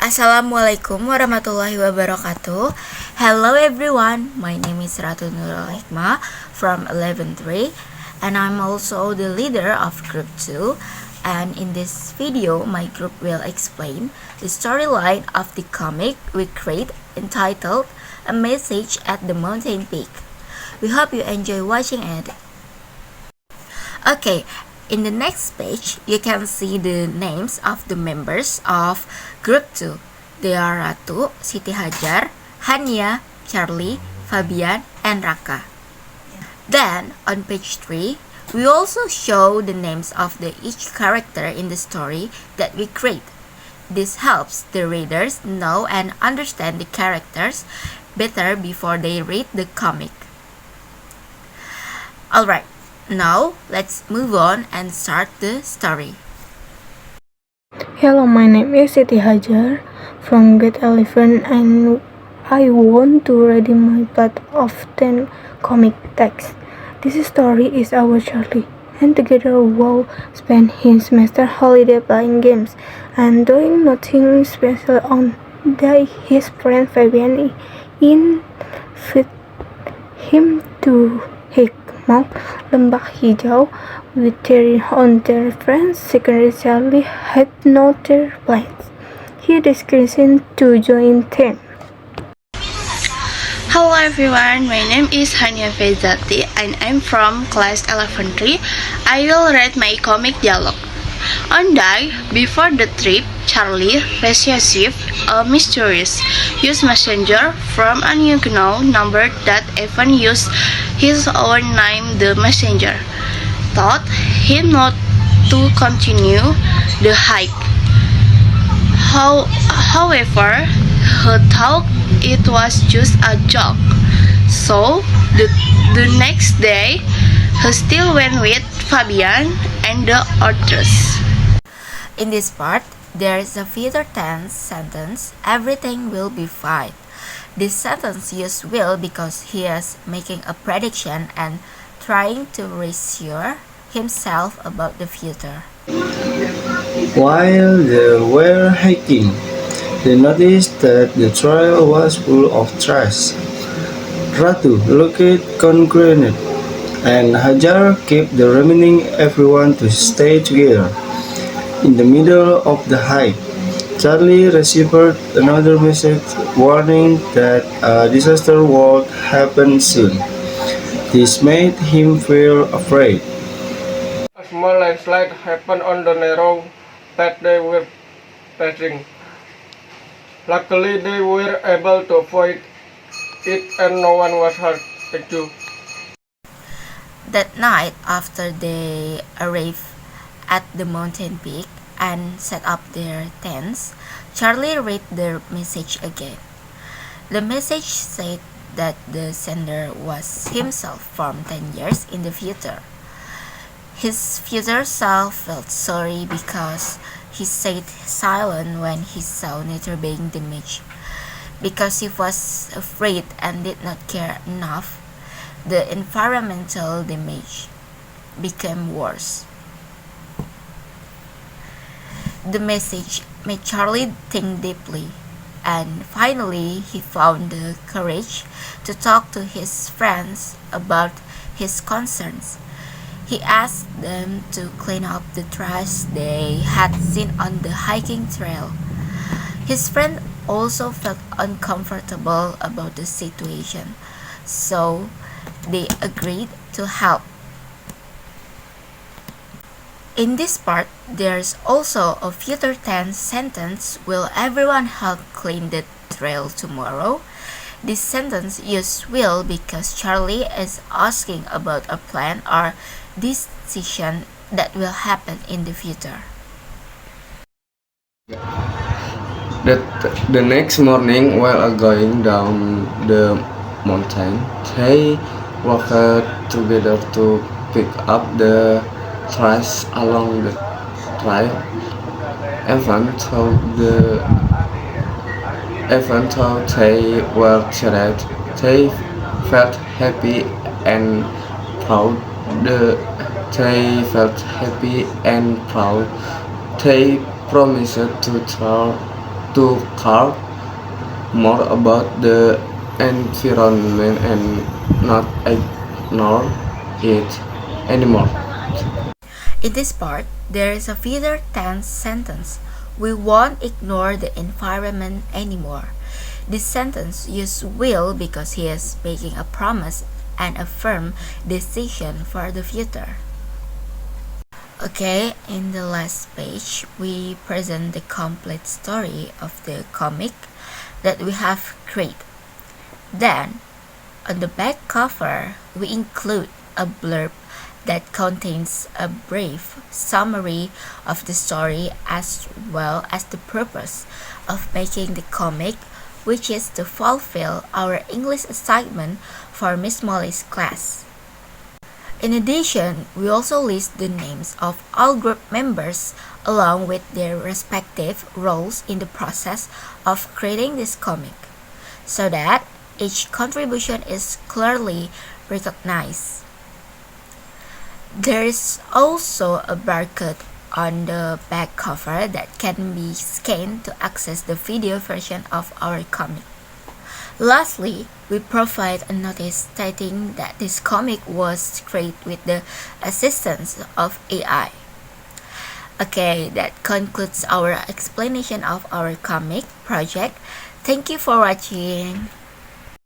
Assalamualaikum warahmatullahi wabarakatuh. Hello everyone, my name is Ratu Nurul Hikmah from 11th and I'm also the leader of group 2, and in this video my group will explain the storyline of the comic we create entitled A Message at the Mountain Peak. We hope you enjoy watching it. Okay, in the next page, you can see the names of the members of Group 2. They are Ratu, Siti Hajar, Hania, Charlie, Fabian, and Raka. Then, on page 3, we also show the names of each character in the story that we create. This helps the readers know and understand the characters better before they read the comic. Alright. Now, let's move on and start the story. Hello, my name is Siti Hajar from grade 11 and I want to read my part of 10 comic text. This story is our Charlie, and together we'll spend his semester holiday playing games and doing nothing special on day. His friend Fabian invited him to hike Mount Lembah Hijau with their friends. Secondary Charlie had no their plans. He declined to join them. Hello everyone, my name is Hania Fezati and I'm from class 11 I will read my comic dialogue. On day before the trip, Charlie received a mysterious messenger from an unknown number that even used his own name. The messenger told him not to continue the hike. However, he thought it was just a joke. So, the next day, he still went with Fabian and the others. In this part, there is a future tense sentence, everything will be fine. This sentence uses will because he is making a prediction and trying to reassure himself about the future. While they were hiking, they noticed that the trail was full of trash. Ratu looked concerned, and Hajar kept the remaining everyone to stay together. In the middle of the hike, Charlie received another message warning that a disaster would happen soon. This made him feel afraid. A small landslide happened on the narrow path they were passing. Luckily, they were able to avoid it and no one was hurt. Thank you. That night, after they arrived at the mountain peak and set up their tents, Charlie read the message again. The message said that the sender was himself from 10 years in the future. His future self felt sorry because he stayed silent when he saw nature being damaged. Because he was afraid and did not care enough, the environmental damage became worse. The message made Charlie think deeply, and finally he found the courage to talk to his friends about his concerns. He asked them to clean up the trash they had seen on the hiking trail. His friend also felt uncomfortable about the situation, so they agreed to help. In this part, there's also a future tense sentence, will everyone help clean the trail tomorrow? This sentence uses will because Charlie is asking about a plan or decision that will happen in the future. The next morning, while going down the mountain, they walked together to pick up the trash along the trail. Even though they were tired, they felt happy and proud. They felt happy and proud. They promised to tell to care more about the environment and not ignore it anymore. In this part, there is a further tense sentence. We won't ignore the environment anymore. This sentence uses will because he is making a promise and a firm decision for the future. Okay, in the last page, we present the complete story of the comic that we have created. Then, on the back cover, we include a blurb that contains a brief summary of the story as well as the purpose of making the comic, which is to fulfill our English assignment for Miss Molly's class. In addition, we also list the names of all group members along with their respective roles in the process of creating this comic, so that each contribution is clearly recognized. There is also a barcode on the back cover that can be scanned to access the video version of our comic. Lastly, we provide a notice stating that this comic was created with the assistance of AI. Okay, that concludes our explanation of our comic project. Thank you for watching.